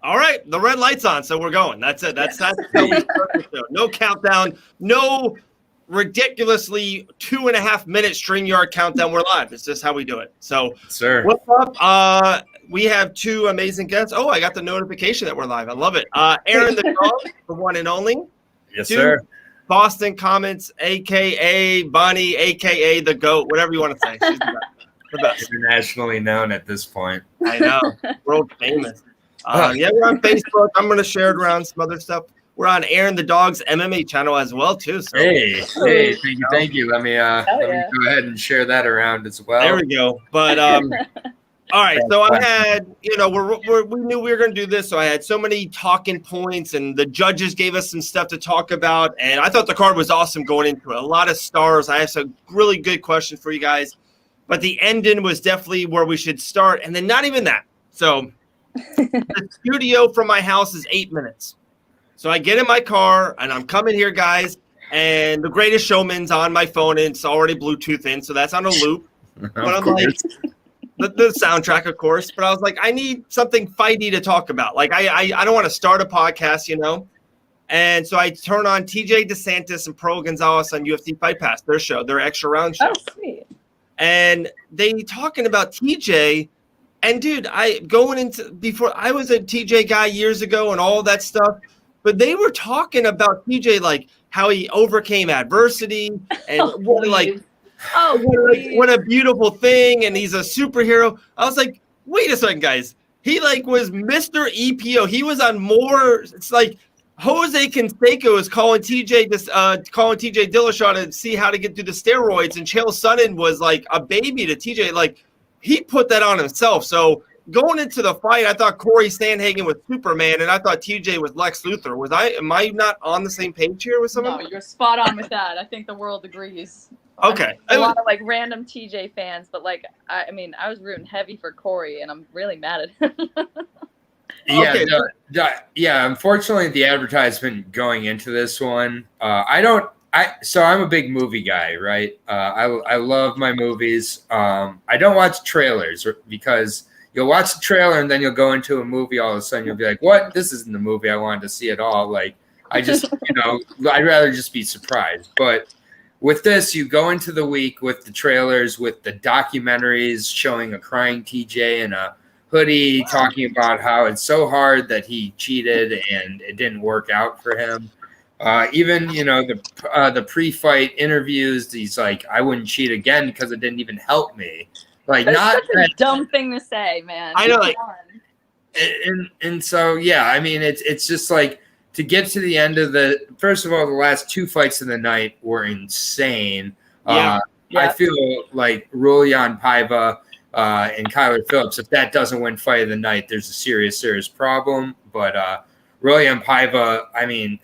All right, the red light's on, so we're going. That's it. That's how we start the show. No countdown, no ridiculously 2.5 minute StreamYard countdown. We're live. It's just how we do it. So, sir, what's up? We have two amazing guests. Oh, I got the notification that we're live. I love it. Aaron the dog, the one and only. Yes, sir. Boston Comments, aka Bonnie, aka the GOAT, whatever you want to say. She's the best. Internationally known at this point. I know, world famous. Yeah, we're on Facebook. I'm going to share it around some other stuff. We're on Aaron the Dog's MMA channel as well, too. So. Hey, thank you. Let me go ahead and share that around as well. There we go. But all right, so I had, we knew we were going to do this, so I had so many talking points, and the judges gave us some stuff to talk about, and I thought the card was awesome going into it. A lot of stars. I have some really good questions for you guys, but the ending was definitely where we should start, and then not even that. So the studio from my house is 8 minutes. So I get in my car, and I'm coming here, guys, and The Greatest Showman's on my phone, and it's already Bluetooth in, so that's on a loop. But I'm like, the soundtrack, of course. But I was like, I need something fighty to talk about. Like, I don't want to start a podcast, And so I turn on TJ DeSantis and Pro Gonzalez on UFC Fight Pass, their show, their extra round show. Oh, sweet. And they talking about TJ. And, dude, before I was a TJ guy years ago and all that stuff. But they were talking about TJ, like, how he overcame adversity and what a beautiful thing. And he's a superhero. I was like, wait a second, guys. He, was Mr. EPO. He was on more. It's like Jose Canseco is calling TJ Dillashaw to see how to get through the steroids. And Chael Sonnen was like a baby to TJ. Like, he put that on himself. So going into the fight, I thought Cory Sandhagen was Superman, and I thought TJ was Lex Luthor. Am I not on the same page here with someone? No, you're spot on with that. I think the world agrees. Okay. A lot of random TJ fans, but I was rooting heavy for Cory, and I'm really mad at him. Yeah. Unfortunately, the advertisement going into this one, so I'm a big movie guy, right? I love my movies. I don't watch trailers because you'll watch the trailer and then you'll go into a movie. All of a sudden, you'll be like, "What? This isn't the movie I wanted to see at all." Like, I just, I'd rather just be surprised. But with this, you go into the week with the trailers, with the documentaries showing a crying TJ in a hoodie, talking about how it's so hard that he cheated and it didn't work out for him. Even the pre-fight interviews, he's like, I wouldn't cheat again because it didn't even help me. Like, that's not such a dumb thing to say, man. I know, and so it's just like to get to the end of first of all, the last two fights of the night were insane. Yeah. I feel like Rolian Paiva and Kyler Phillips, if that doesn't win fight of the night, there's a serious problem. But Rolian Paiva,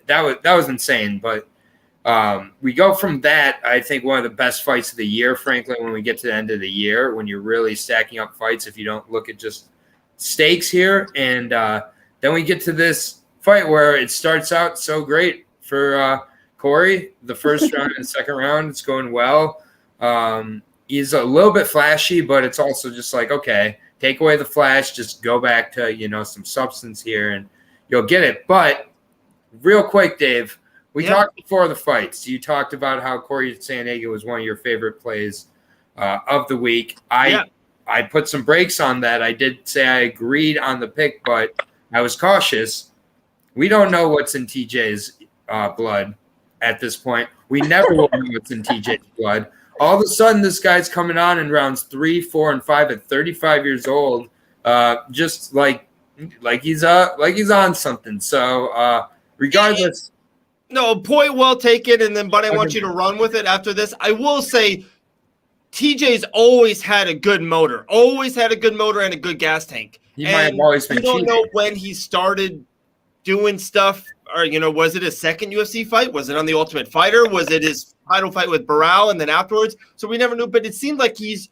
that was insane. But we go from that, I think, one of the best fights of the year, frankly, when we get to the end of the year, when you're really stacking up fights, if you don't look at just stakes here. And then we get to this fight where it starts out so great for Cory. The first round and second round, it's going well. He's a little bit flashy, but it's also just like, okay, take away the flash, just go back to, some substance here and you'll get it. But real quick, Dave, we talked before the fights. You talked about how Cory Sandhagen was one of your favorite plays of the week. I put some brakes on that. I did say I agreed on the pick, but I was cautious. We don't know what's in TJ's blood at this point. We never will know what's in TJ's blood. All of a sudden, this guy's coming on in rounds 3, 4, and 5 at 35 years old, just like he's on something. So regardless. No, point well taken, but I want you to run with it after this. I will say TJ's always had a good motor, and a good gas tank. He might have always been cheating. We don't know when he started doing stuff, or, was it his second UFC fight? Was it on The Ultimate Fighter? Was it his title fight with Barral and then afterwards? So we never knew, but it seemed like he's,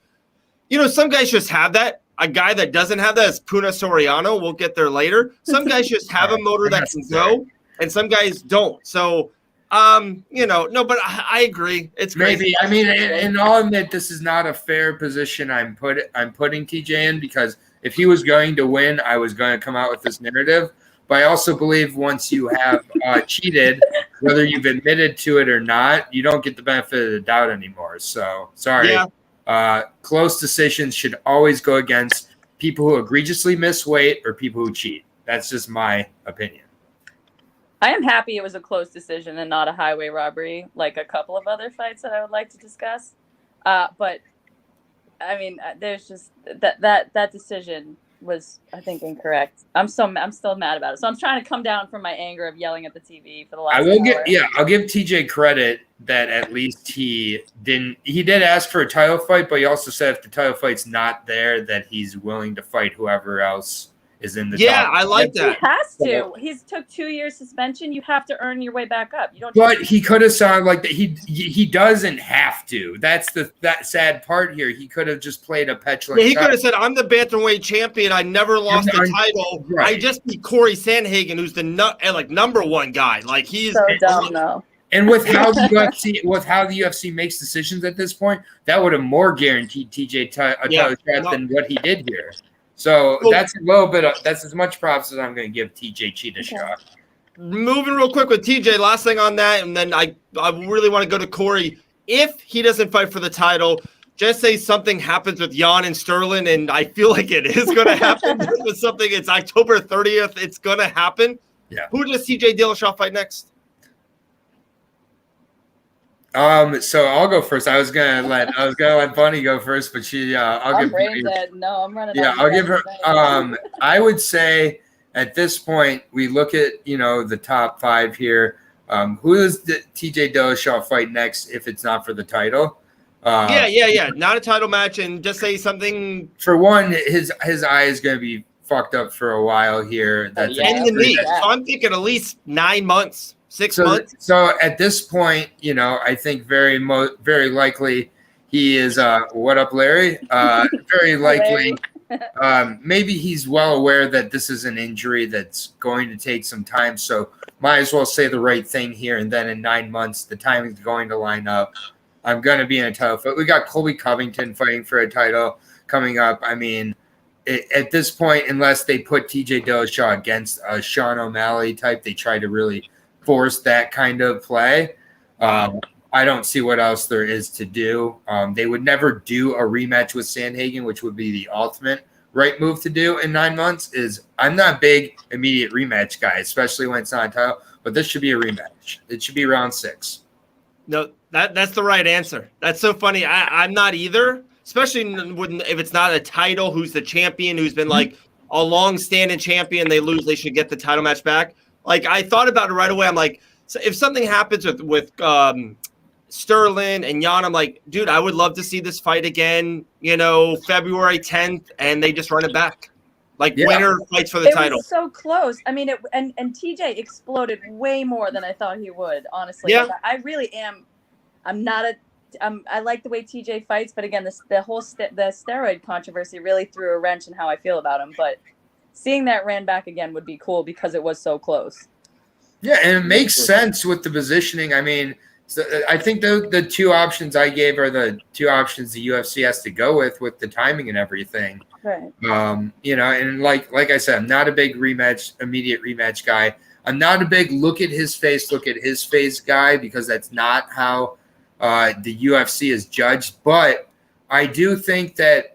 some guys just have that. A guy that doesn't have that is Puna Soriano. We'll get there later. Some guys just have a motor that can go, and some guys don't. So, no, but I agree. It's crazy. Maybe. And I'll admit this is not a fair position I'm putting TJ in, because if he was going to win, I was going to come out with this narrative. But I also believe once you have cheated, whether you've admitted to it or not, you don't get the benefit of the doubt anymore. So, sorry. Yeah. Close decisions should always go against people who egregiously miss weight or people who cheat. That's just my opinion. I am happy it was a close decision and not a highway robbery, like a couple of other fights that I would like to discuss. But, I mean, there's just that decision was, I think, incorrect. I'm still mad about it. So I'm trying to come down from my anger of yelling at the TV for the last hour. I'll give TJ credit that at least he did ask for a title fight, but he also said if the title fight's not there, that he's willing to fight whoever else is in the top. I like that. He has to. He's took 2 years suspension. You have to earn your way back up. You don't. But he could have sounded like that. He doesn't have to. That's that sad part here. He could have just played a petulant. Yeah, he could have said, "I'm the bantamweight champion. I never lost the title. Right. I just beat Cory Sandhagen, who's the number one guy. Like he's so dumb, though." And with how the UFC makes decisions at this point, that would have more guaranteed TJ a title shot than what he did here. So that's a little bit that's as much props as I'm going to give TJ Cheetah shot. Moving real quick with TJ, last thing on that, and then I really want to go to Cory. If he doesn't fight for the title, just say something happens with Jan and Sterling, and I feel like it is going to happen. It's October 30th. It's going to happen. Yeah. Who does TJ Dillashaw fight next? So I'll go first. I was gonna let Bunny go first, but I'm running. Yeah, I'll give her. I would say at this point we look at the top 5 here. Who does the TJ Dillashaw fight next if it's not for the title? Not a title match, and just say something. For one, his eye is gonna be fucked up for a while here. That's in the knee. So I'm thinking at least 9 months. 6 months. So at this point, I think very likely he is. What up, Larry? Very likely. Maybe he's well aware that this is an injury that's going to take some time. So might as well say the right thing here. And then in 9 months, the timing's going to line up. I'm going to be in a title fight. We got Colby Covington fighting for a title coming up. I mean, at this point, unless they put TJ Dillashaw against a Sean O'Malley type, they try to really force that kind of play. I don't see what else there is to do. They would never do a rematch with Sandhagen, which would be the ultimate right move to do in 9 months. I'm not a big immediate rematch guy, especially when it's not a title, but this should be a rematch. It should be round 6. No, that's the right answer. That's so funny. I'm not either, especially if it's not a title, who's the champion, who's been like a long-standing champion, they lose, they should get the title match back. Like, I thought about it right away. I'm like, so if something happens with Sterling and Jan, I'm like, dude, I would love to see this fight again, February 10th, and they just run it back. Winner fights for the title. It was so close. I mean, and TJ exploded way more than I thought he would, honestly. Yeah. I really am. I like the way TJ fights, but again, the steroid controversy really threw a wrench in how I feel about him, but seeing that ran back again would be cool because it was so close. Yeah, and it makes sense with the positioning. I mean, I think the 2 options I gave are the 2 options the UFC has to go with the timing and everything. Right. And like I said, I'm not a big immediate rematch guy. I'm not a big look at his face guy because that's not how the UFC is judged. But I do think that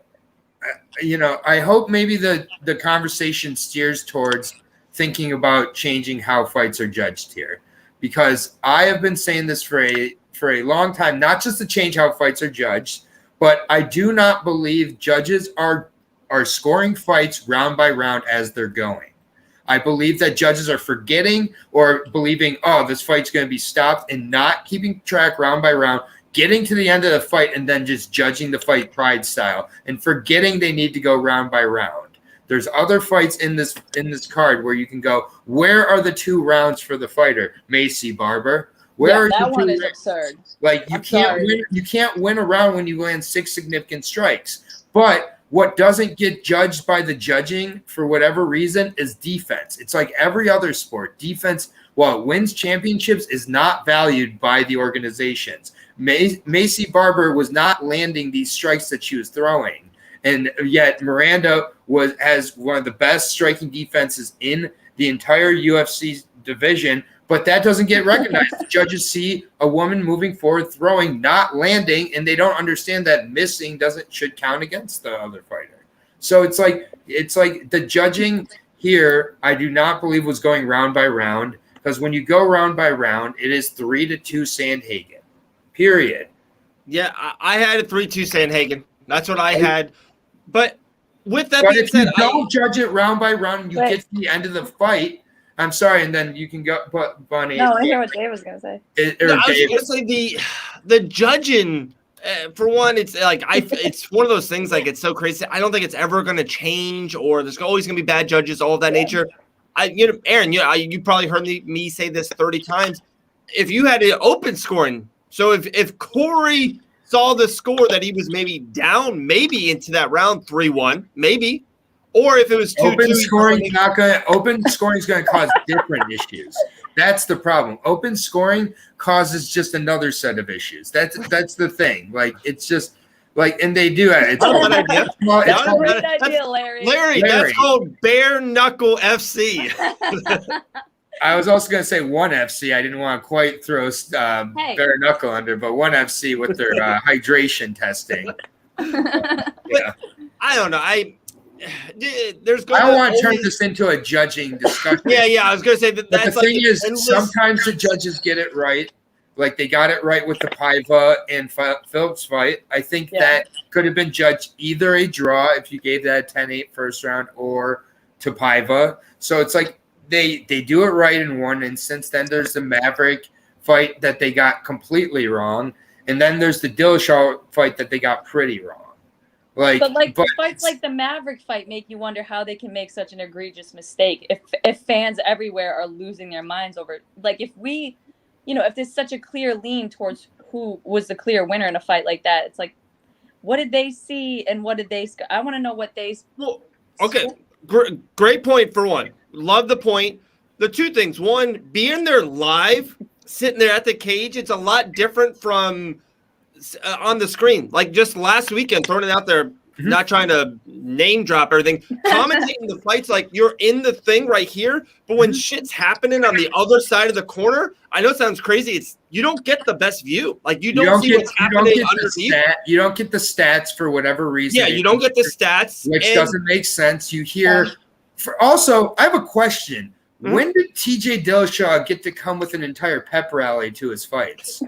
I hope maybe the conversation steers towards thinking about changing how fights are judged here, because I have been saying this for a long time, not just to change how fights are judged, but I do not believe judges are scoring fights round by round as they're going. I believe that judges are forgetting or believing, this fight's going to be stopped, and not keeping track round by round, getting to the end of the fight and then just judging the fight pride style and forgetting they need to go round by round. There's other fights in this card where you can go, where are the 2 rounds for the fighter? Macy, Barber. Where are that the one 2 is rounds? absurd. Like you can't win a round when you land 6 significant strikes. But what doesn't get judged by the judging for whatever reason is defense. It's like every other sport. Defense, while it wins championships, is not valued by the organizations. Macy Barber was not landing these strikes that she was throwing. and yet Miranda has one of the best striking defenses in the entire UFC division. But that doesn't get recognized. The judges see a woman moving forward, throwing, not landing, and they don't understand that missing should count against the other fighter. So it's like the judging here, I do not believe was going round by round, because when you go round by round, it is 3-2 Sandhagen. Period. Yeah, I had a 3-2 Sandhagen. That's what I had. But with that being if said, you don't judge it round by round, and you get to the end of the fight. I'm sorry, and then you can go, but Bunny. No, I hear what Dave was gonna say. I was gonna say the judging. For one, it's like it's one of those things. Like it's so crazy. I don't think it's ever gonna change, or there's always gonna be bad judges, all of that nature. Aaron, you probably heard me say this 30 times. If you had an open scoring, so if Cory saw the score that he was maybe down, maybe into that round 3-1, maybe. Or if it was 2-2, open scoring is going to cause different issues. That's the problem. Open scoring causes just another set of issues. That's the thing. Like it's just like, and they do it. It's not an idea. Great idea, Larry. Larry, that's called bare knuckle FC. I was also going to say ONE FC. I didn't want to quite throw bare knuckle under, but ONE FC with their hydration testing. Yeah. I don't know. I don't want to turn this into a judging discussion. Yeah. I was going to say that. But the thing is, sometimes the judges get it right. Like they got it right with the Paiva and Phillips fight. I think that could have been judged either a draw if you gave that a 10-8 first round, or to Paiva. So it's like they do it right in one instance. Then there's the Maverick fight that they got completely wrong, and then there's the Dillashaw fight that they got pretty wrong. But fights like the Maverick fight make you wonder how they can make such an egregious mistake if fans everywhere are losing their minds over it. Like if we, if there's such a clear lean towards who was the clear winner in a fight like that, it's like, what did they see and what did they? I want to know what they. Well, okay, great point for one. Love the point. The two things: one, being there live, sitting there at the cage, it's a lot different from on the screen. Like just last weekend, throwing it out there, not trying to name drop everything, commentating the fights like you're in the thing right here, but when shit's happening on the other side of the corner, I know it sounds crazy, you don't get the best view. Like you don't see what's happening underneath. You don't get the stats for whatever reason. Yeah, you don't get the stats. Which doesn't make sense. You hear also, I have a question. When did TJ Dillashaw get to come with an entire pep rally to his fights?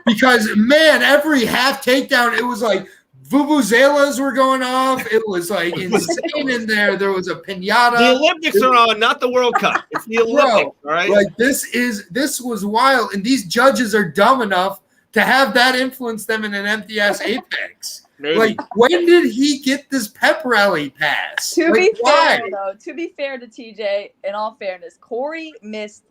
Because, man, every half takedown, it was like vuvuzelas were going off. It was like insane in there. There was a pinata. The Olympics are on, not the World Cup. It's the Olympics, all right? Like this was wild. And these judges are dumb enough to have that influence them in an empty-ass Apex. Maybe. Like, when did he get this pep rally pass? To be fair to TJ, in all fairness, Cory missed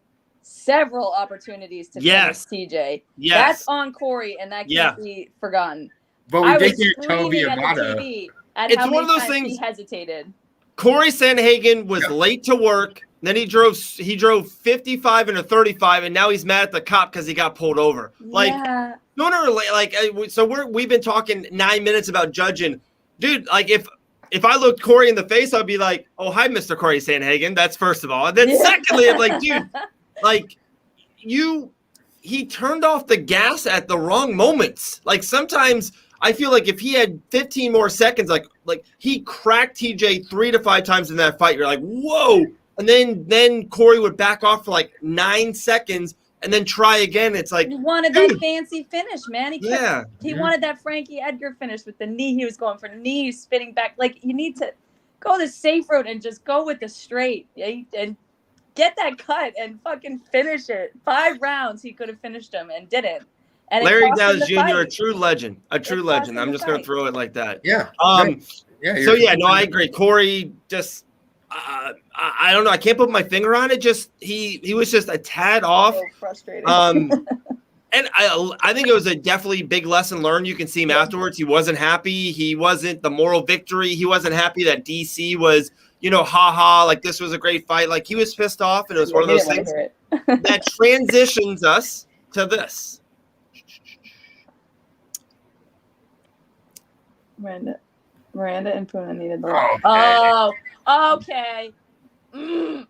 several opportunities to finish TJ. Yes. That's on Cory, and that can't be forgotten. But we did get Toby Amata. It's one of those things. He hesitated. Cory Sandhagen was late to work. Then he drove 55 and a 35, and now he's mad at the cop because he got pulled over. Like, we've been talking 9 minutes about judging, dude. Like, if I looked Cory in the face, I'd be like, "Oh, hi, Mr. Cory Sandhagen." That's first of all, and then secondly, I'm like, dude, like he turned off the gas at the wrong moments. Like sometimes I feel like if he had 15 more seconds, like he cracked TJ 3 to 5 times in that fight. You're like, whoa. And then Cory would back off for like 9 seconds and then try again. It's like, he wanted that fancy finish, man. He wanted that Frankie Edgar finish with the knee. He was going for knee, spinning back. Like, you need to go the safe road and just go with the straight and get that cut and fucking finish it. 5 rounds, he could have finished them and didn't. And Larry Downs Jr., a true legend. I'm just going to throw it like that. Yeah. I agree. Cory just. I don't know. I can't put my finger on it. Just he was just a tad off. So frustrating. And I think it was a definitely big lesson learned. You can see him afterwards. He wasn't happy. He wasn't the moral victory. He wasn't happy that DC was, like this was a great fight. Like he was pissed off, and it was one of those things that transitions us to this. Miranda and Puna needed the Oh, loss. Oh, okay. Mm.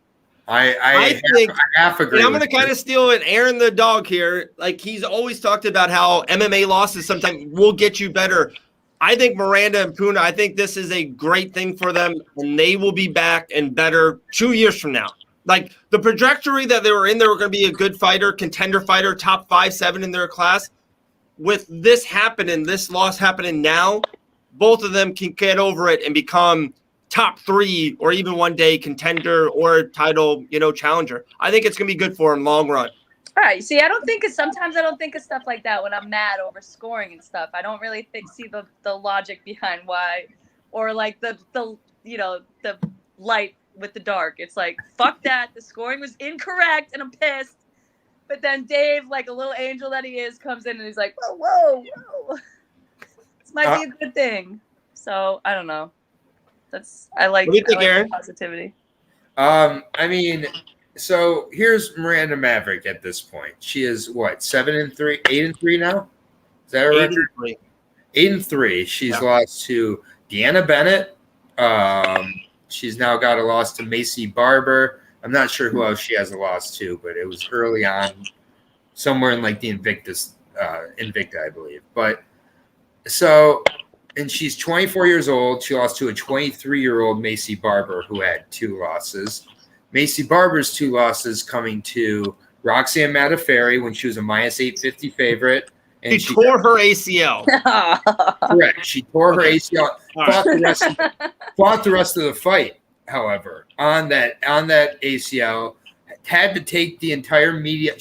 I think, I half agree. and I'm going to with kind you. of steal it. Aaron the dog here. Like, he's always talked about how MMA losses sometimes will get you better. I think Miranda and Puna, I think this is a great thing for them, and they will be back and better 2 years from now. Like, the trajectory that they were in, they were going to be a good fighter, contender fighter, top 5, 7 in their class. With this happening, this loss happening now, both of them can get over it and become top 3 or even one day contender or title, challenger. I think it's going to be good for them long run. All right. See, sometimes I don't think of stuff like that when I'm mad over scoring and stuff. I don't really see the logic behind why, or like the light with the dark. It's like, fuck that. The scoring was incorrect and I'm pissed. But then Dave, like a little angel that he is, comes in and he's like, whoa. This might be a good thing. So I don't know. I like Aaron? positivity. I mean, so here's Miranda Maverick at this point. She is what, 7-3, 8-3 now? Is that her record? 8-3. She's lost to Deanna Bennett. She's now got a loss to Macy Barber. I'm not sure who else she has a loss to, but it was early on, somewhere in like the Invicta, I believe. But so, and she's 24 years old. She lost to a 23-year-old Macy Barber who had 2 losses. Macy Barber's 2 losses coming to Roxanne Mataferi when she was a minus 850 favorite. And she tore her ACL. Correct. She tore her ACL. Fought the rest of the fight, however, on that ACL. Had to take the entire media.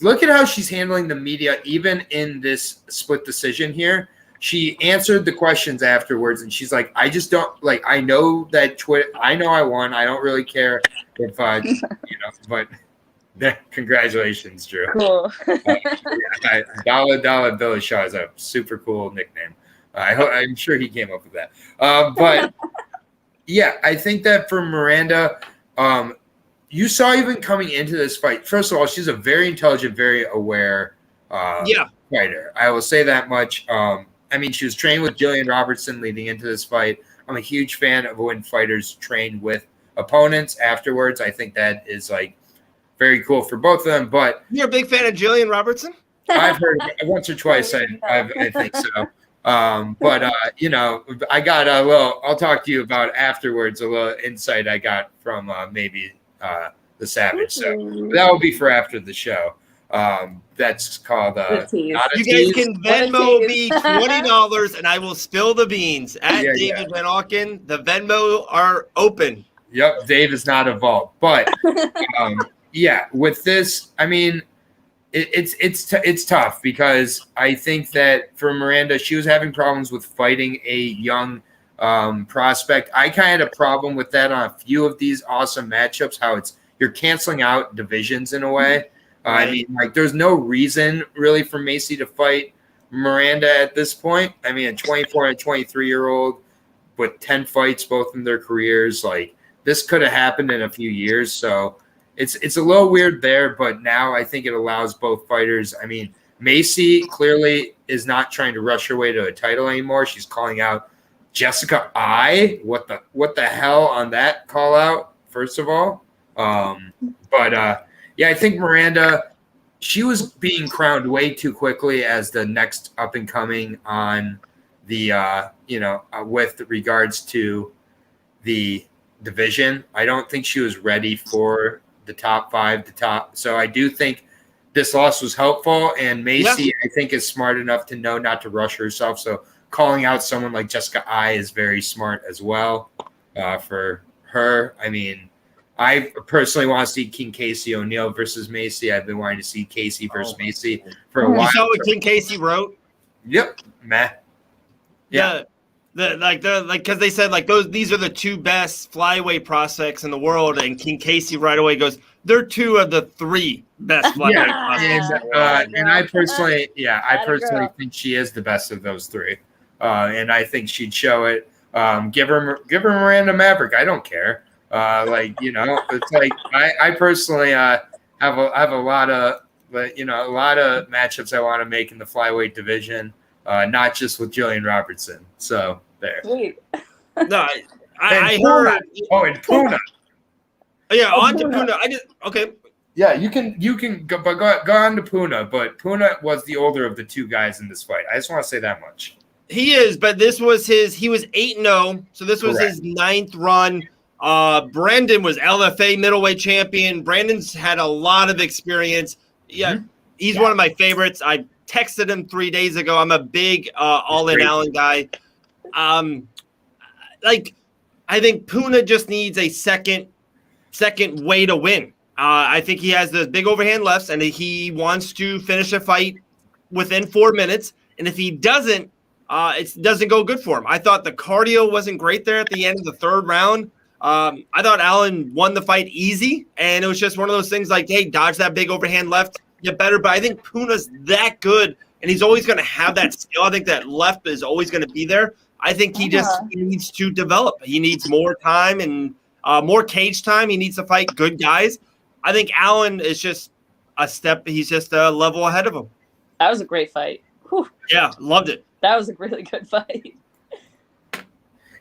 Look at how she's handling the media, even in this split decision here. She answered the questions afterwards, and she's like, I just don't, like, I know that Twitter, I know I won. I don't really care if, but congratulations, Drew. Cool. Dollar Dillashaw is a super cool nickname. I'm sure he came up with that. But yeah, I think that for Miranda, you saw even coming into this fight, first of all, she's a very intelligent, very aware fighter. I will say that much. I mean, she was trained with Jillian Robertson leading into this fight. I'm a huge fan of when fighters train with opponents afterwards. I think that is like very cool for both of them. But you're a big fan of Jillian Robertson? I've heard once or twice. I think so. But I got a little. I'll talk to you about afterwards. A little insight I got from maybe the Savage. So that will be for after the show. That's called not a you guys tease. can Venmo me $20 and I will spill the beans at David Van Auken. The Venmo are open. Yep, Dave is not involved, but with this, I mean, it's tough because I think that for Miranda, she was having problems with fighting a young prospect. I kind of had a problem with that on a few of these awesome matchups. How you're canceling out divisions in a way. I mean, like, there's no reason really for Macy to fight Miranda at this point. I mean, a 24 and a 23-year-old with 10 fights, both in their careers, like, this could have happened in a few years. So it's a little weird there, but now I think it allows both fighters. I mean, Macy clearly is not trying to rush her way to a title anymore. She's calling out Jessica I. What the hell on that call out, first of all? Yeah, I think Miranda, she was being crowned way too quickly as the next up and coming on the, with regards to the division. I don't think she was ready for the top 5, So I do think this loss was helpful. And Macy, I think, is smart enough to know not to rush herself. So calling out someone like Jessica I is very smart as well for her. I mean, I personally want to see King Casey O'Neill versus Macy. I've been wanting to see Casey versus Macy for a while. You saw what King Casey wrote? Yep. Meh. Yeah. Because they said these are the 2 best flyweight prospects in the world, and King Casey right away goes, they're 2 of the 3 best flyweight prospects. And I personally, think she is the best of those 3, and I think she'd show it. Give her Miranda Maverick. I don't care. It's like I personally have a lot of matchups I want to make in the flyweight division, not just with Jillian Robertson. So there. Sweet. No, And I Puna. heard. Oh, and Puna. Yeah, Oh, on to Puna. Puna. I just okay. Yeah, you can go on to Puna, but Puna was the older of the two guys in this fight. I just want to say that much. He is, but this was he was 8-0, so this was his 9th run. Brandon was LFA middleweight champion. Brandon's had a lot of experience. Yeah, he's one of my favorites. I texted him 3 days ago. I'm a big all-in Allen guy. I think Puna just needs a second way to win. I think he has the big overhand lefts, and he wants to finish a fight within 4 minutes. And if he doesn't, it doesn't go good for him. I thought the cardio wasn't great there at the end of the 3rd round. I thought Allen won the fight easy, and it was just one of those things like, hey, dodge that big overhand left, get better. But I think Puna's that good, and he's always going to have that skill. I think that left is always going to be there. I think he needs to develop. He needs more time and more cage time. He needs to fight good guys. I think Allen is just a step. He's just a level ahead of him. That was a great fight. Whew. Yeah, loved it. That was a really good fight.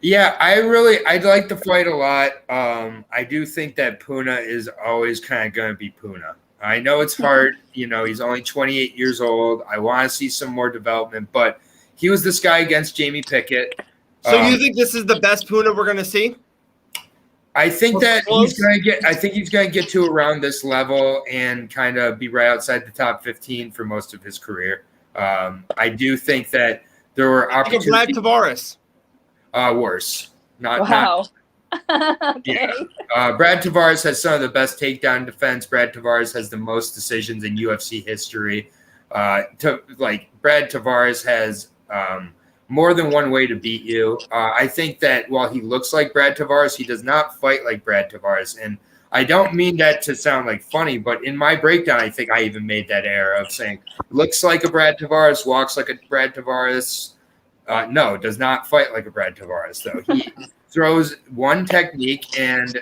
Yeah, I like the fight a lot. I do think that Puna is always kind of going to be Puna. I know it's hard. He's only 28 years old. I want to see some more development, but he was this guy against Jamie Pickett. So you think this is the best Puna we're going to see? I think that he's going to get to around this level and kind of be right outside the top 15 for most of his career. I do think that there were opportunities. Brad Tavares. Worse. Wow. Okay. Brad Tavares has some of the best takedown defense. Brad Tavares has the most decisions in UFC history. Brad Tavares has more than one way to beat you. I think that while he looks like Brad Tavares, he does not fight like Brad Tavares. And I don't mean that to sound like funny, but in my breakdown, I think I even made that error of saying, looks like a Brad Tavares, walks like a Brad Tavares. No, does not fight like a Brad Tavares, though. He throws one technique, and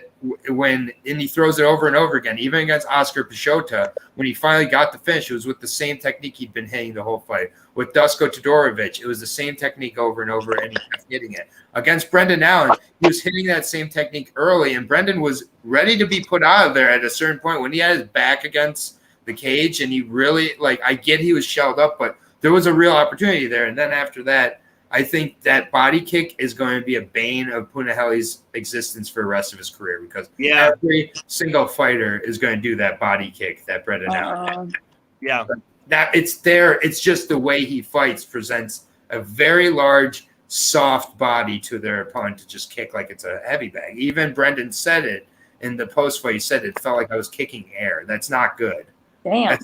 he throws it over and over again, even against Oscar Pichota. When he finally got the finish, it was with the same technique he'd been hitting the whole fight. With Dusko Todorovic, it was the same technique over and over, and he kept hitting it. Against Brendan Allen, he was hitting that same technique early, and Brendan was ready to be put out of there at a certain point when he had his back against the cage, and he really, I get he was shelled up, but there was a real opportunity there. And then after that, I think that body kick is going to be a bane of Punahele's existence for the rest of his career because every single fighter is going to do that body kick that Brendan Allen. Yeah. That it's there. It's just the way he fights presents a very large, soft body to their opponent to just kick like it's a heavy bag. Even Brendan said it in the post fight. He said it felt like I was kicking air. That's not good. Damn.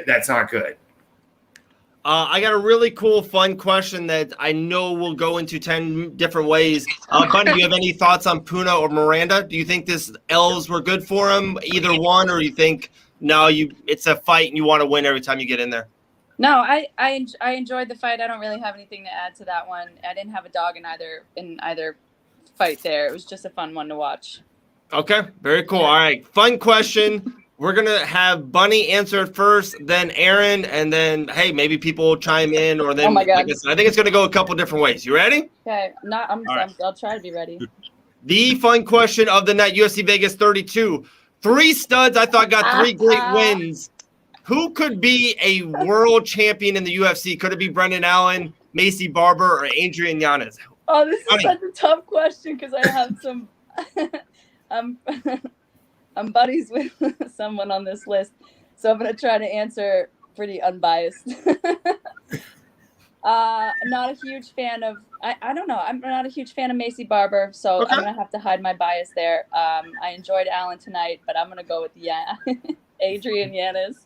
That's not good. I got a really cool, fun question that I know will go into 10 different ways. Bunny, do you have any thoughts on Puna or Miranda? Do you think this L's were good for him, either one, or you think it's a fight and you want to win every time you get in there? No, I enjoyed the fight. I don't really have anything to add to that one. I didn't have a dog in either fight there. It was just a fun one to watch. Okay, very cool. All right, fun question. We're going to have Bunny answer it first, then Aaron, and then, hey, maybe people will chime in. Or then, oh my God. I think it's going to go a couple different ways. You ready? Okay. I'll try to be ready. The fun question of the night, UFC Vegas 32. 3 studs I thought got 3 great wins. Who could be a world champion in the UFC? Could it be Brendan Allen, Macy Barber, or Adrian Yanez? Oh, this is such a tough question because I have some I'm buddies with someone on this list, so I'm going to try to answer pretty unbiased. Not a huge fan of, I don't know, I'm not a huge fan of Macy Barber, so I'm going to have to hide my bias there. I enjoyed Allen tonight, but I'm going to go with Adrian Yanez.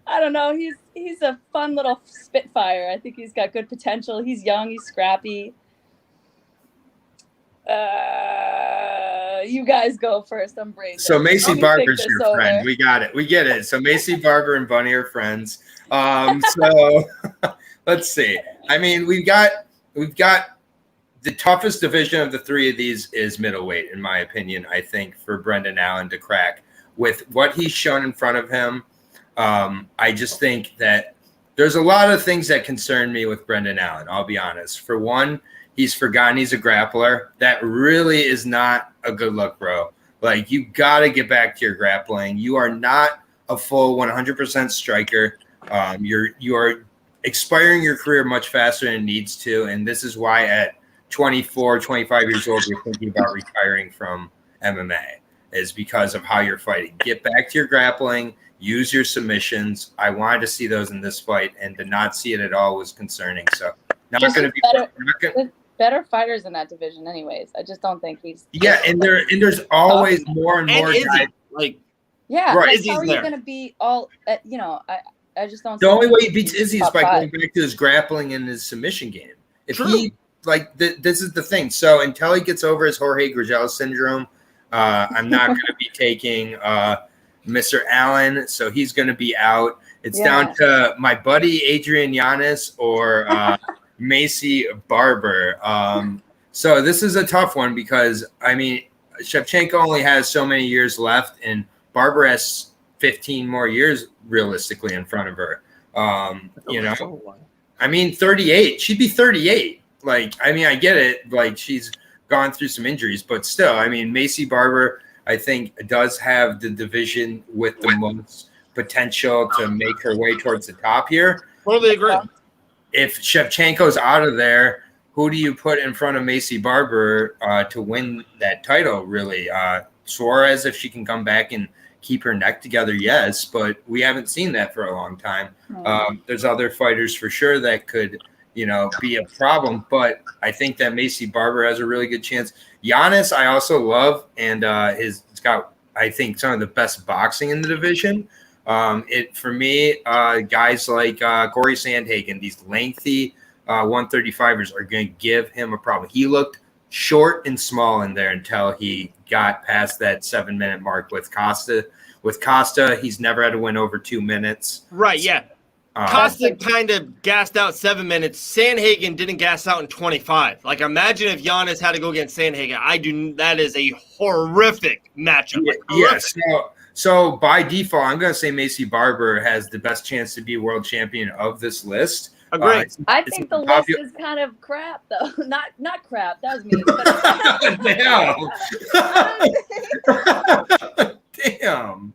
I don't know, he's a fun little spitfire. I think he's got good potential. He's young, he's scrappy. You guys go first. I'm brave. So Macy Barber's your friend. We got it. We get it. So Macy Barber and Bunny are friends. So let's see. I mean, we've got the toughest division of the 3 of these is middleweight, in my opinion. I think for Brendan Allen to crack with what he's shown in front of him. I just think that there's a lot of things that concern me with Brendan Allen. I'll be honest. For one, he's forgotten he's a grappler. That really is not a good look, bro. Like, you got to get back to your grappling. You are not a full 100% striker. You are expiring your career much faster than it needs to, and this is why at 24, 25 years old, you're thinking about retiring from MMA, is because of how you're fighting. Get back to your grappling. Use your submissions. I wanted to see those in this fight, and to not see it at all was concerning. So, not going to be better fighters in that division, anyways. I just don't think he's. Yeah, and there's always more and more guys. Like, yeah, right, like, how are you going to be all? You know, I just don't. The only way he beats Izzy is by going back to his grappling and his submission game. If he this is the thing. So until he gets over his Jorge Gurgel syndrome, I'm not going to be taking Mr. Allen. So he's going to be out. It's down to my buddy Adrian Yanez or Macy Barber. So this is a tough one because, I mean, Shevchenko only has so many years left, and Barber has 15 more years realistically in front of her. You know, I mean, 38. She'd be 38. Like, I mean, I get it. Like, she's gone through some injuries, but still, I mean, Macy Barber, I think, does have the division with the most potential to make her way towards the top here. Totally agree. If Shevchenko's out of there, who do you put in front of Macy Barber to win that title, really? Suarez, if she can come back and keep her neck together, yes, but we haven't seen that for a long time. There's other fighters for sure that could, you know, be a problem, but I think that Macy Barber has a really good chance. Yanez, I also love, and he's got, I think, some of the best boxing in the division. For me, guys like Cory Sandhagen, these lengthy 135ers are going to give him a problem. He looked short and small in there until he got past that 7-minute mark with Costa. With Costa, he's never had to win over 2 minutes. Right, yeah. Costa kind of gassed out 7 minutes. Sandhagen didn't gas out in 25. Like, imagine if Yanez had to go against Sandhagen. That is a horrific matchup. Like, yes. So by default, I'm going to say Macy Barber has the best chance to be world champion of this list. Agreed. I think the list is kind of crap, though. Not crap. That was me. Damn.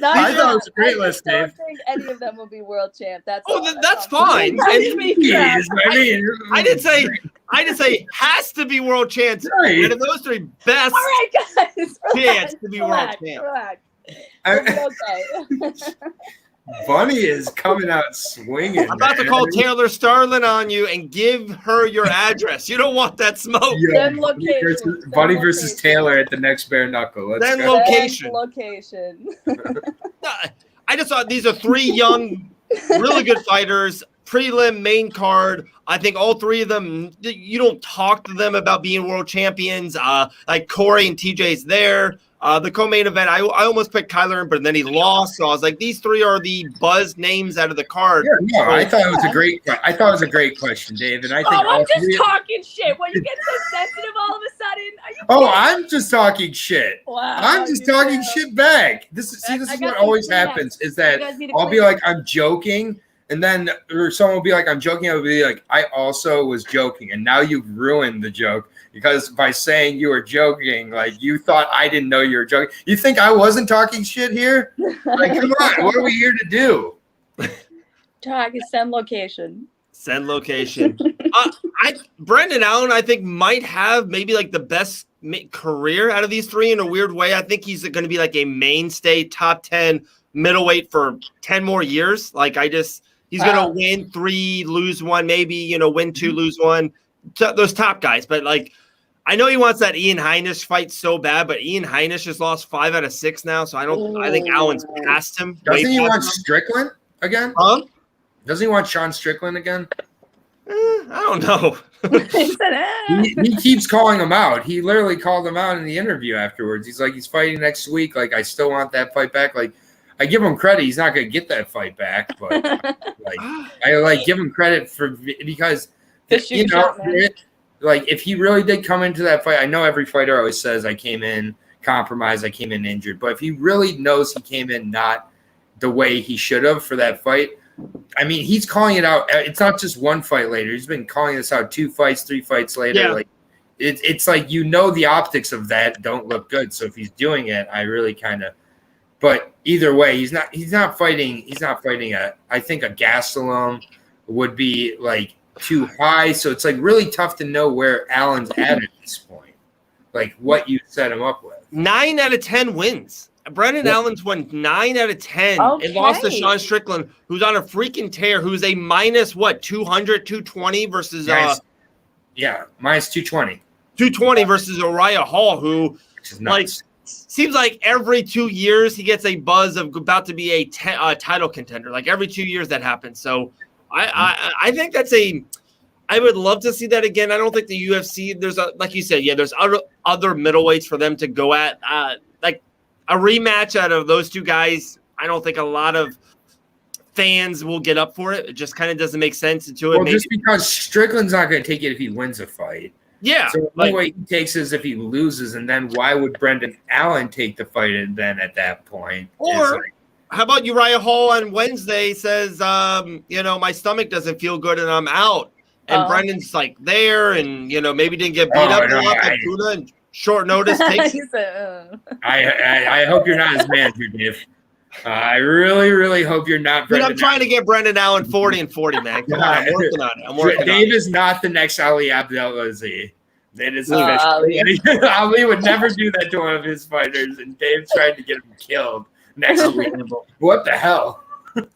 I thought it was a great list, Dave. I don't think any of them will be world champ. That's fine. I didn't say has to be world champs. Right. One of those three best. All right, guys. Chance to be world champ. Okay. Bunny is coming out swinging. I'm about to call Taylor Starlin on you and give her your address. You don't want that smoke. Yeah, Bunny versus Taylor at the next bare knuckle. Let's go. Location. I just thought these are three young, really good fighters. Prelim, main card. I think all three of them, you don't talk to them about being world champions. Like Cory and TJ's there. The co-main event, I almost picked Kyler, but then he lost. So I was like, these three are the buzz names out of the card. Yeah, no, I thought it was a great question, Dave. And I think I'm just talking shit. When you get so sensitive all of a sudden, I'm just talking shit. Wow, I'm just talking shit back. This is what always happens is that I'll be like, I'm joking. And then or someone will be like, I'm joking. I'll be like, I also was joking. And now you've ruined the joke because by saying you were joking, like you thought I didn't know you were joking. You think I wasn't talking shit here? Like, come on. What are we here to do? Talk is send location. Send location. Brendan Allen, I think, might have maybe like the best career out of these three in a weird way. I think he's going to be like a mainstay top 10 middleweight for 10 more years. Like he's going to win 3, lose 1, maybe, win 2, lose 1. Those top guys. But like, I know he wants that Ian Heinisch fight so bad, but Ian Heinisch has lost 5 out of 6 now. So I think Allen's past him. Doesn't he want Strickland again? Huh? Doesn't he want Sean Strickland again? I don't know. he keeps calling him out. He literally called him out in the interview afterwards. He's like, he's fighting next week. Like, I still want that fight back. Like, I give him credit. He's not going to get that fight back, but I give him credit because like if he really did come into that fight, I know every fighter always says I came in compromised, I came in injured, but if he really knows he came in not the way he should have for that fight, I mean, he's calling it out. It's not just one fight later. He's been calling this out 2 fights, 3 fights later. Yeah. Like it's like, the optics of that don't look good. So if he's doing it, I really kind of. But either way, he's not fighting. He's not fighting I think a Gastelum would be like too high. So it's like really tough to know where Allen's at this point. Like what you set him up with. 9 out of 10 wins. Brendan Allen's won 9 out of 10 and lost to Sean Strickland, who's on a freaking tear, who's a minus 200, 220 versus minus 220. 220 versus Uriah Hall, who like seems like every 2 years he gets a buzz of about to be a title contender. Like every 2 years that happens. So I think that's I would love to see that again. I don't think the UFC, there's like you said, there's other middleweights for them to go at. Like a rematch out of those two guys, I don't think a lot of fans will get up for it. It just kind of doesn't make sense until it just because Strickland's not going to take it if he wins a fight. Yeah. So the only way he takes is if he loses, and then why would Brendan Allen take the fight then at that point? Or how about Uriah Hall on Wednesday says, my stomach doesn't feel good and I'm out. And Brendan's like there and, maybe didn't get beat up a lot by Buddha and short notice takes it. I hope you're not his manager, Dave. I really, really hope you're not. Dude, I'm trying to get Brendan Allen 40-40, man. Come on, I'm working on it. Dave is not the next Ali Abdelaziz. That is Ali would never do that to one of his fighters, and Dave tried to get him killed next week. What the hell?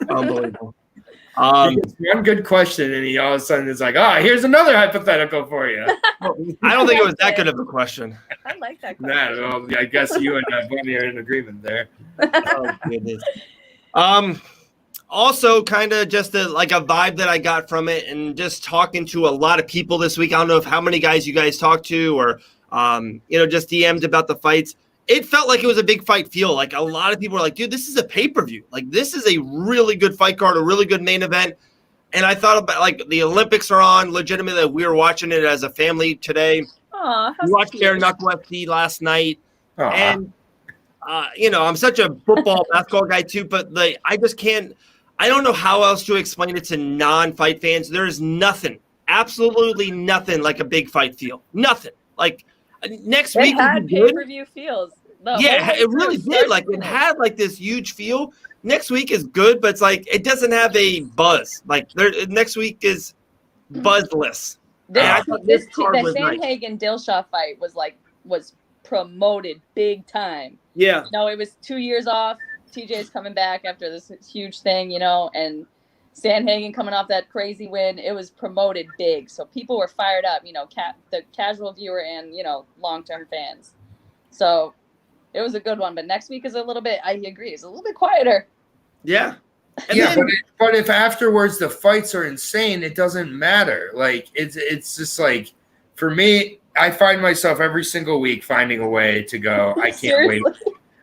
Unbelievable. One good question, and he all of a sudden is like, here's another hypothetical for you. I don't think it was that good of a question. I like that question. Well, I guess you and Bunny are in agreement there. Oh, goodness. Also, kind of just a vibe that I got from it, and just talking to a lot of people this week. I don't know how many guys you guys talked to, or just DM'd about the fights. It felt like it was a big fight feel. Like a lot of people were like, dude, this is a pay-per-view. Like this is a really good fight card, a really good main event. And I thought about like the Olympics are on legitimately. We were watching it as a family today. We watched Bare Knuckle FC last night. And, I'm such a football, basketball guy too, but I just can't, I don't know how else to explain it to non-fight fans. There is nothing, absolutely nothing like a big fight feel. Nothing. Like, next week had pay-per-view feels. It really did. Like it had like this huge feel. Next week is good, but it's like it doesn't have a buzz. Like next week is buzzless. The Sandhagen Dillashaw fight was promoted big time. Yeah. It was 2 years off. TJ's coming back after this huge thing, and Sandhagen coming off that crazy win. It was promoted big. So people were fired up, the casual viewer and, long-term fans. So it was a good one. But next week is a little bit, I agree, it's a little bit quieter. Yeah. But if afterwards the fights are insane, it doesn't matter. Like, it's just like, for me, I find myself every single week finding a way to go, I can't wait.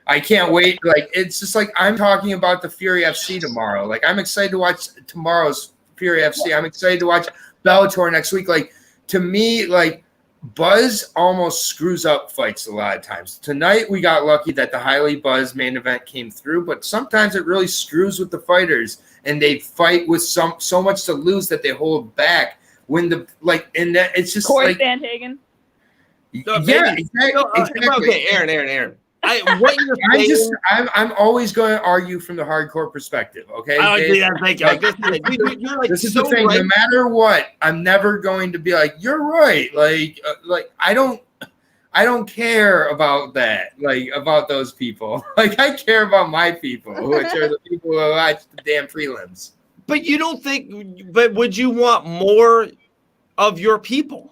I can't wait. Like, it's just like I'm talking about the Fury FC tomorrow. Like, I'm excited to watch tomorrow's Fury FC. I'm excited to watch Bellator next week. Like, to me, like, buzz almost screws up fights a lot of times. Tonight, we got lucky that the highly buzzed main event came through, but sometimes it really screws with the fighters, and they fight with so much to lose that they hold back. It's just Cory like Sandhagen. Yeah, exactly. Okay, Aaron. I'm always going to argue from the hardcore perspective. Okay. Thank you. This is the thing. Right. No matter what, I'm never going to be like, you're right. Like I don't care about that. Like about those people. Like I care about my people, which are the people who watch the damn prelims. But you don't think? But would you want more of your people?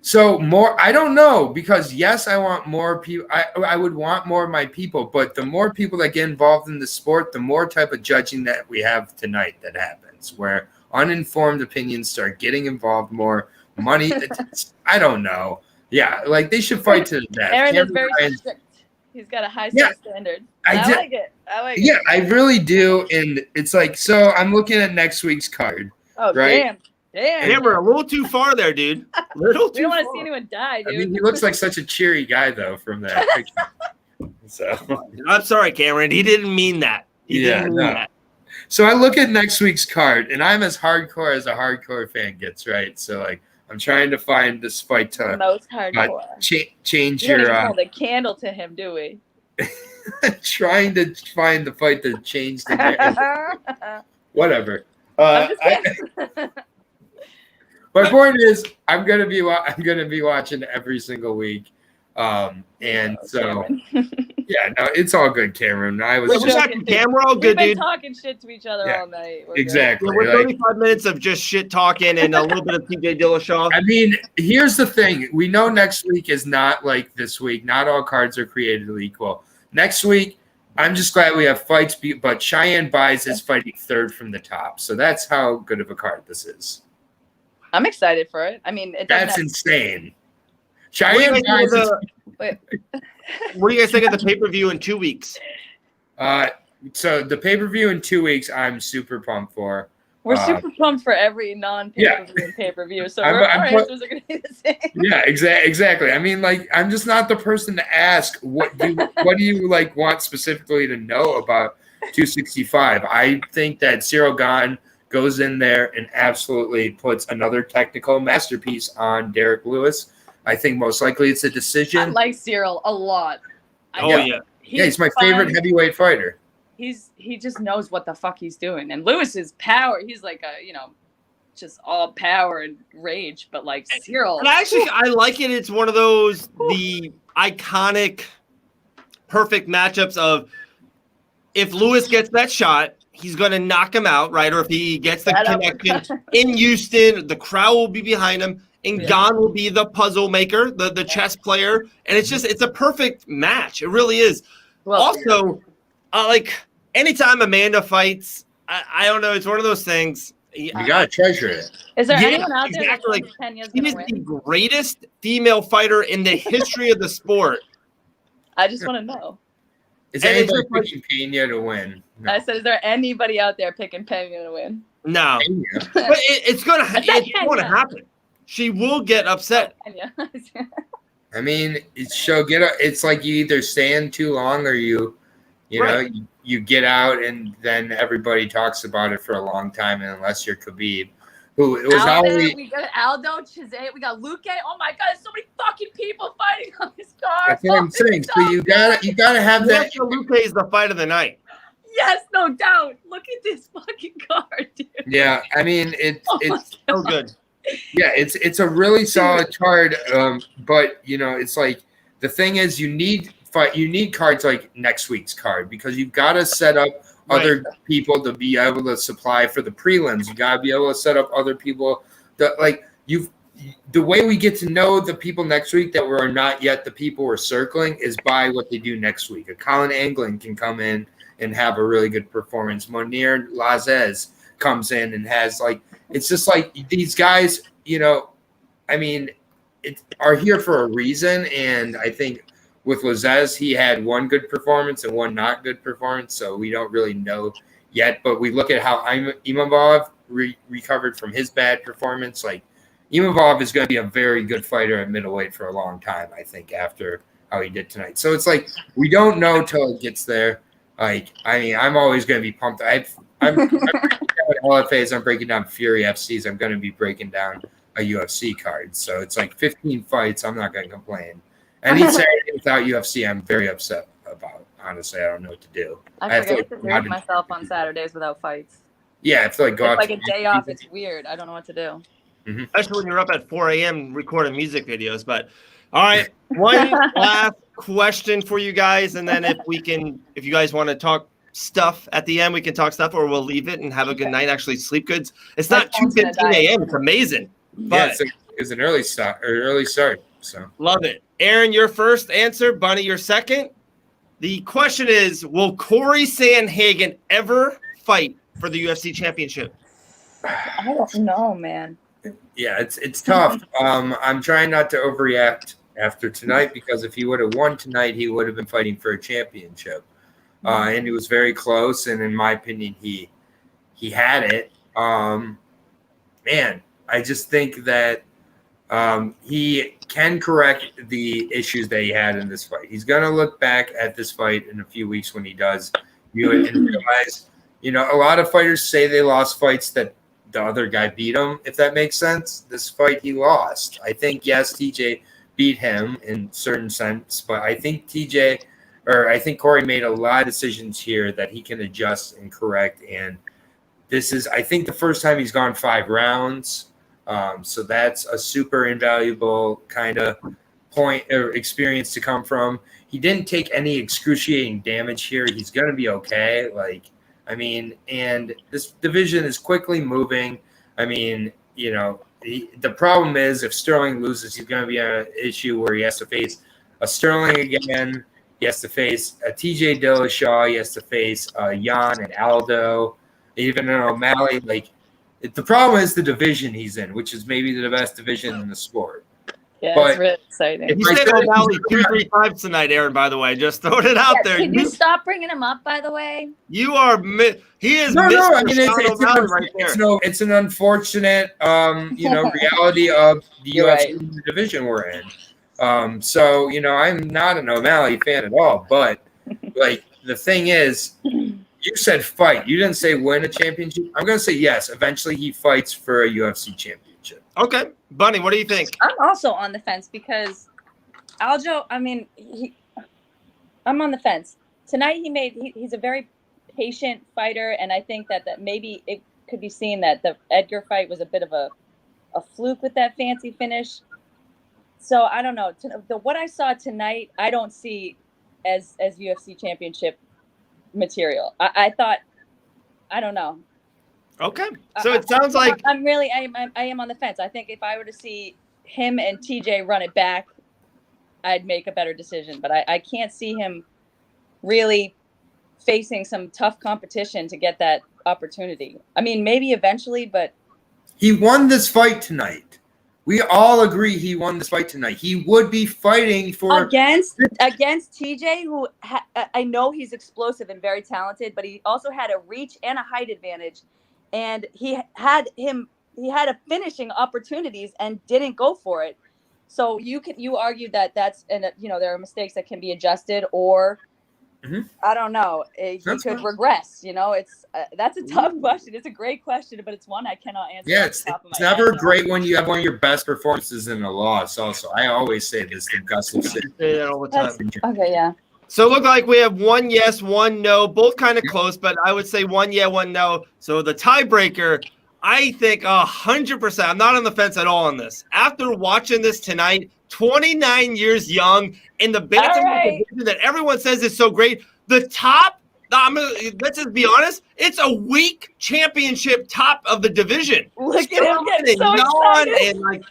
So more, I don't know, because yes, I want more people. I would want more of my people, but the more people that get involved in the sport, the more type of judging that we have tonight that happens, where uninformed opinions start getting involved more. Money, I don't know. Yeah, like they should fight to the death. Aaron is very strict. He's got a high standard. I like it. Yeah, I really do, and it's like, so I'm looking at next week's card. Oh, right? Damn, we're a little too far there, dude. We don't want to see anyone die, dude. I mean, he looks like such a cheery guy, though, from that picture. So I'm sorry, Cameron. He didn't mean that. He didn't mean that. So I look at next week's card, and I'm as hardcore as a hardcore fan gets, right? So like I'm trying to find this fight to Most hardcore. change We don't your. even hold a candle to him, do we? Trying to find the fight to change the narrative. Whatever. I'm just kidding. My point is, I'm gonna be watching every single week, and so yeah, no, it's all good, Cameron. I was Wait, we just got the camera all We've good, been dude. talking shit to each other all night. We're exactly. Yeah, we're like, 35 minutes of just shit talking and a little bit of TJ Dillashaw. I mean, here's the thing: we know next week is not like this week. Not all cards are created equal. Next week, I'm just glad we have fights, but Cheyenne Buys is fighting third from the top, so that's how good of a card this is. I'm excited for it. I mean, That's insane. What do Cheyenne Buys is. What do you guys think of the pay-per-view in 2 weeks? So the pay-per-view in 2 weeks, I'm super pumped for. We're super pumped for every non-pay-per-view and pay-per-view, so our answers are going to be the same. Yeah, exactly. I mean, like, I'm just not the person to ask what do you like want specifically to know about 265. I think that Cyril Gane goes in there and absolutely puts another technical masterpiece on Derek Lewis. I think most likely it's a decision. I like Cyril a lot. He's my favorite heavyweight fighter. He just knows what the fuck he's doing. And Lewis's power, he's like just all power and rage, but like Cyril. And actually, I like it. It's one of those the iconic perfect matchups of if Lewis gets that shot, he's going to knock him out, right? Or if he gets the connection in Houston, the crowd will be behind him. And Gane will be the puzzle maker, the chess player. And it's a perfect match. It really is. Well, also, like anytime Amanda fights, I don't know. It's one of those things. You got to treasure it. Is there anyone out there that like Penya's she is the greatest female fighter in the history of the sport? I just want to know. Is anybody picking Pena to win? No. I said, is there anybody out there picking Pena to win? No. But it's going to happen. She will get upset. I mean, it's like you either stand too long or you know, you get out and then everybody talks about it for a long time. And unless you're Khabib, who it was not only we got Aldo, Chizé, we got Luque. Oh my God, there's so many fucking people fighting on this card. That's what I'm saying. So you gotta have that. Luque is the fight of the night. Yes, no doubt. Look at this fucking card, dude. Yeah, I mean it's so good. Yeah, it's a really solid card. But you know, it's like the thing is you need cards like next week's card because you've got to set up other people to be able to supply for the prelims. You got to be able to set up other people that the way we get to know the people next week that were not yet the people we're circling is by what they do next week. A Colin Anglin can come in and have a really good performance. Monir Lazez comes in and has it's just like these guys, you know, I mean, are here for a reason. And I think with Lazez, he had one good performance and one not good performance. So we don't really know yet, but we look at how Imavov recovered from his bad performance. Like Imavov is going to be a very good fighter at middleweight for a long time, I think, after how he did tonight. So it's like, we don't know till it gets there. Like, I mean, I'm always going to be pumped. I'm breaking down LFAs. I'm breaking down Fury FCs. I'm going to be breaking down a UFC card. So it's like 15 fights. I'm not going to complain. Any Saturday without UFC, I'm very upset about. Honestly, I don't know what to do. I have to drink myself on Saturdays without fights. Yeah, I have to go out. It's like a day off. It's weird. I don't know what to do. Mm-hmm. Especially when you're up at 4 a.m. recording music videos. But all right, one last question for you guys, and then if you guys want to talk stuff at the end, we can talk stuff, or we'll leave it and have a good night. Actually, sleep good. It's not 2:15 a.m. It's amazing. But yeah, it's an early start. So love it. Aaron, your first answer. Bunny, your second. The question is, will Cory Sandhagen ever fight for the UFC Championship? I don't know, man. Yeah, it's tough. I'm trying not to overreact after tonight because if he would have won tonight, he would have been fighting for a championship. And it was very close. And in my opinion, he had it. Man, I just think that he can correct the issues that he had in this fight. He's going to look back at this fight in a few weeks when he does view it and realize, a lot of fighters say they lost fights that the other guy beat him, if that makes sense. This fight he lost. I think, yes, TJ beat him in certain sense, but I think Cory made a lot of decisions here that he can adjust and correct. And this is, I think, the first time he's gone 5 rounds. So that's a super invaluable kind of point or experience to come from. He didn't take any excruciating damage here. He's going to be okay. And this division is quickly moving. The problem is if Sterling loses, he's going to be on an issue where he has to face a Sterling again. He has to face a TJ Dillashaw. He has to face Jan and Aldo, even an O'Malley. The problem is the division he's in, which is maybe the best division in the sport. Yeah, it's really exciting. You said O'Malley 2-3 times tonight, Aaron, by the way. Just throwing it out there. Can you stop bringing him up, by the way? You are he is it's an unfortunate reality of the UFC division we're in. So I'm not an O'Malley fan at all, but the thing is, you said fight. You didn't say win a championship. I'm going to say yes. Eventually he fights for a UFC championship. Okay. Bunny, what do you think? I'm also on the fence because Aljo, I'm on the fence. Tonight he's a very patient fighter, and I think that maybe it could be seen that the Edgar fight was a bit of a fluke with that fancy finish. So I don't know. What I saw tonight, I don't see as UFC championship material. I thought, I don't know. Okay, so it sounds like I am on the fence. I think if I were to see him and TJ run it back, I'd make a better decision. But I can't see him really facing some tough competition to get that opportunity. Maybe eventually, but he won this fight tonight. We all agree he won this fight tonight. He would be fighting for against TJ, who I know he's explosive and very talented, but he also had a reach and a height advantage. And he had a finishing opportunities and didn't go for it. So you argue that that's, and there are mistakes that can be adjusted, or I don't know, he could regress. That's a tough question. It's a great question, but it's one I cannot answer. Yeah, it's never great when you have one of your best performances in a loss. Also, I always say this to Gus. Say that all the time. Okay, yeah. So it looked like we have 1 yes, 1 no, both kind of close, but I would say 1 yeah, 1 no. So the tiebreaker, I think 100%. I'm not on the fence at all on this. After watching this tonight, 29 years young in the bantamweight division that everyone says is so great. The top, let's just be honest, it's a weak championship top of the division. Look at him getting so excited. And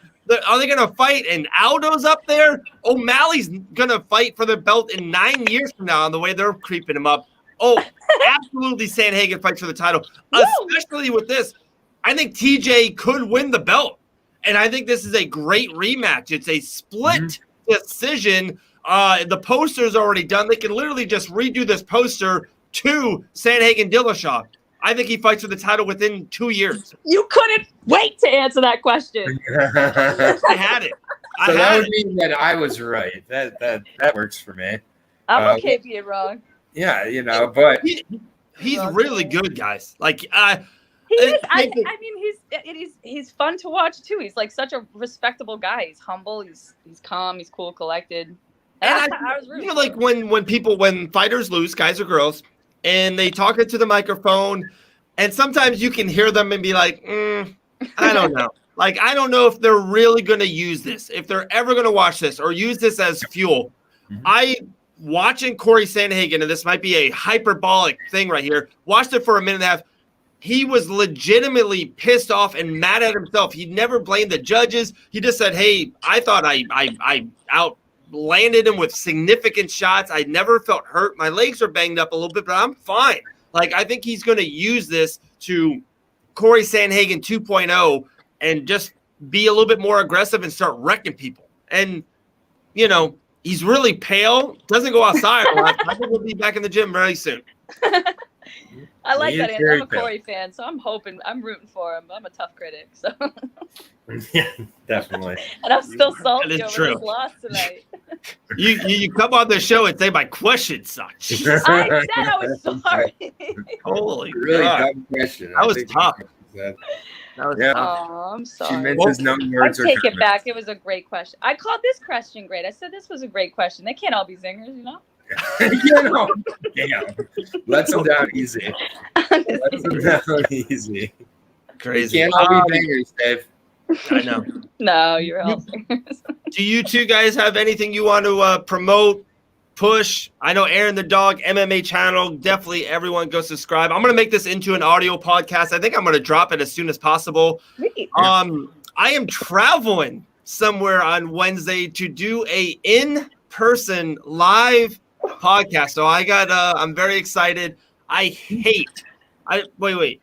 are they going to fight? And Aldo's up there. O'Malley's going to fight for the belt in 9 years from now on the way they're creeping him up. Oh, absolutely Sandhagen fights for the title, especially with this. I think TJ could win the belt. And I think this is a great rematch. It's a split decision. The poster's already done. They can literally just redo this poster to Sandhagen Dillashaw. I think he fights for the title within 2 years. You couldn't wait to answer that question. I had it. So that would mean that I was right. That works for me. I'm okay being wrong. Yeah, but he's really good, guys. He is. He's fun to watch too. He's such a respectable guy. He's humble. He's calm. He's cool, collected. And I was really when fighters lose, guys or girls, and they talk into the microphone, and sometimes you can hear them and be like, I don't know. I don't know if they're really going to use this, if they're ever going to watch this or use this as fuel. Watching Cory Sandhagen, and this might be a hyperbolic thing right here, watched it for a minute and a half. He was legitimately pissed off and mad at himself. He never blamed the judges. He just said, hey, I thought I outlanded him with significant shots. I never felt hurt. My legs are banged up a little bit, but I'm fine. I think he's going to use this to Cory Sandhagen 2.0 and just be a little bit more aggressive and start wrecking people. And, he's really pale, doesn't go outside a lot. I think we'll be back in the gym very soon. I like He that is answer. very I'm a Cory fan, so I'm rooting for him. I'm a tough critic, so. Yeah, definitely. And I'm still That salty is over true. this loss tonight. You come on the show and say my question sucks. I said I was sorry. Holy Really God. dumb question. That was think tough. that- That was Yeah. tough. Oh, I'm She sorry. minces no I words or take it comments. back. It was a great question. I called this question great. I said this was a great question. They can't all be zingers, you know? You know, damn. Let them down easy. Let them down easy. Crazy. You can't all be bangers, Dave. I know. No, you're all zingers. Do you two guys have anything you want to promote, push? I know Aaron the Dog MMA channel. Definitely everyone go subscribe. I'm going to make this into an audio podcast. I think I'm going to drop it as soon as possible. Sweet. I am traveling somewhere on Wednesday to do a in-person live podcast. So I'm very excited. I hate it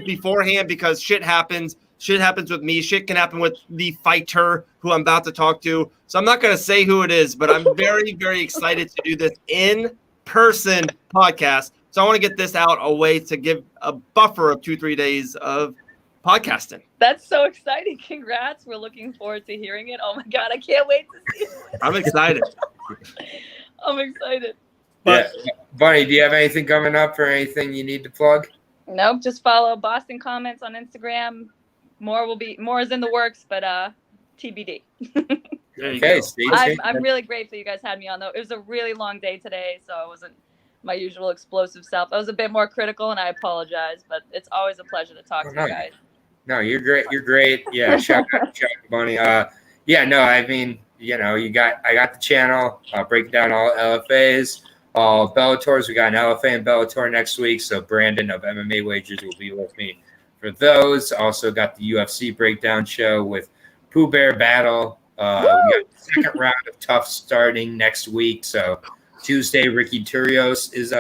beforehand because shit happens. Shit happens with me. Shit can happen with the fighter who I'm about to talk to. So I'm not going to say who it is, but I'm very, very excited to do this in-person podcast. So I want to get this out a way to give a buffer of 2-3 days of podcasting. That's so exciting. Congrats. We're looking forward to hearing it. Oh my God, I can't wait to see it. I'm excited. I'm excited. Yeah. Bunny, do you have anything coming up or anything you need to plug? Nope, just follow Boston Comments on Instagram. More is in the works, but TBD. There you Okay, go. stay tuned. I'm really grateful you guys had me on though. It was a really long day today, so I wasn't my usual explosive self. I was a bit more critical and I apologize, but it's always a pleasure to talk to you guys. No, you're great. You're great. Yeah, shout out Bunny. Yeah, no, I mean, you know, I got the channel, breaking down all LFAs, all Bellators. We got an LFA and Bellator next week, so Brandon of MMA Wagers will be with me for those. Also got the UFC breakdown show with Pooh Bear Battle. We got the second round of Tough starting next week. So Tuesday, Ricky Turrios is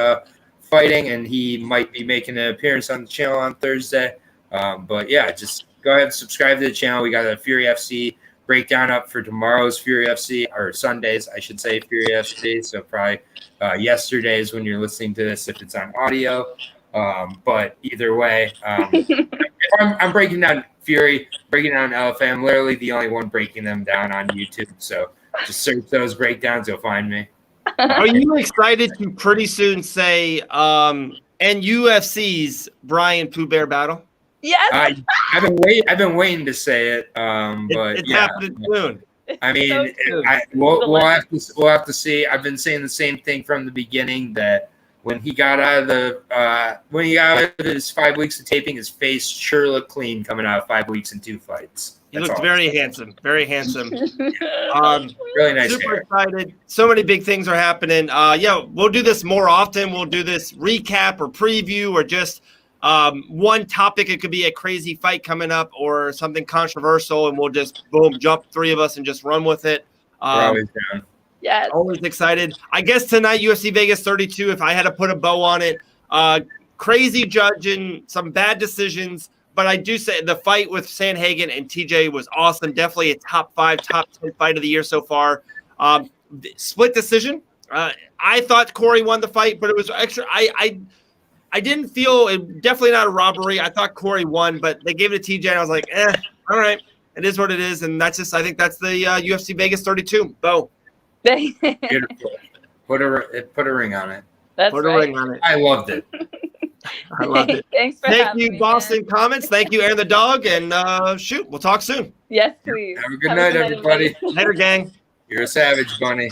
fighting, and he might be making an appearance on the channel on Thursday. But yeah, just go ahead and subscribe to the channel. We got a Fury FC breakdown up for tomorrow's Fury FC, or Sundays, I should say, Fury FC. So probably yesterday's when you're listening to this if it's on audio. But either way, I'm breaking down Fury, breaking down LFA. I'm literally the only one breaking them down on YouTube. So just search those breakdowns, you'll find me. Are you excited to pretty soon say and UFC's Brian Pooh Bear Battle? Yes. I've been waiting to say it, but it's yeah. happening soon. I mean, we'll have to see. I've been saying the same thing from the beginning that when he got out of his 5 weeks of taping, his face sure looked clean coming out of 5 weeks and 2 fights. He looked very handsome, very handsome. Really nice. Super hair. excited. So many big things are happening. Yeah, we'll do this more often. We'll do this recap or preview or just one topic. It could be a crazy fight coming up or something controversial, and we'll just boom, jump 3 of us and just run with it. We're always down. Yes. Always excited. I guess tonight, UFC Vegas 32, if I had to put a bow on it, crazy judging, some bad decisions, but I do say the fight with Sandhagen and TJ was awesome. Definitely a top 5, top 10 fight of the year so far. Split decision. I thought Cory won the fight, but it was extra. I didn't feel it, definitely not a robbery. I thought Cory won, but they gave it to TJ, and I was like, all right, it is what it is, and that's just. I think that's the UFC Vegas 32. Bo. Beautiful. Put a ring on it. That's Put right. a ring on it. I loved it. I loved it. Thanks for Thank having you, me, Boston man. Comments. Thank you, Aaron the Dog, and we'll talk soon. Yes, please. Have a good night, everybody. Later, gang. You're a savage, Bunny.